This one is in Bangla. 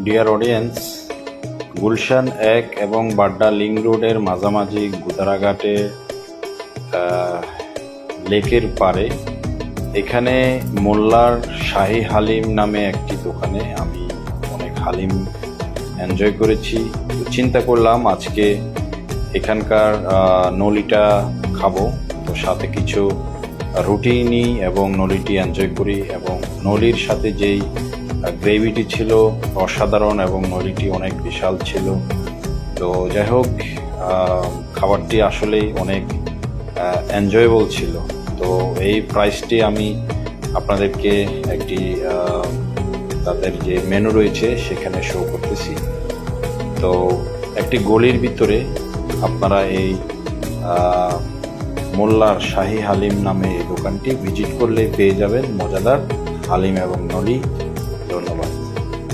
ডিয়ার অডিয়েন্স, গুলশান 1 এবং বাড্ডা লিংক রোডের মাঝামাঝি গুদারাঘাটে লেকের পাড়ে এখানে মোল্লার শাহী হালিম নামে একটি দোকানে আমি অনেক হালিম এনজয় করেছি। চিন্তা করলাম আজকে এখানকার নলিটা খাবো, তো সাথে কিছু রুটি নিই এবং নলিটি এনজয় করি। এবং নলির সাথে যেই গ্রেভিটি ছিল অসাধারণ এবং নলিটি অনেক বিশাল ছিল। তো যাই হোক, খাবারটি আসলেই অনেক এনজয়েবল ছিল। তো এই প্রাইসটি আমি আপনাদেরকে একটি তাদের যে মেনু রয়েছে সেখানে শো করতেছি। তো একটি গলির ভিতরে আপনারা এই মোল্লার শাহী হালিম নামে এই দোকানটি ভিজিট করলে পেয়ে যাবেন মজাদার হালিম এবং নলি। ধন্যবাদ।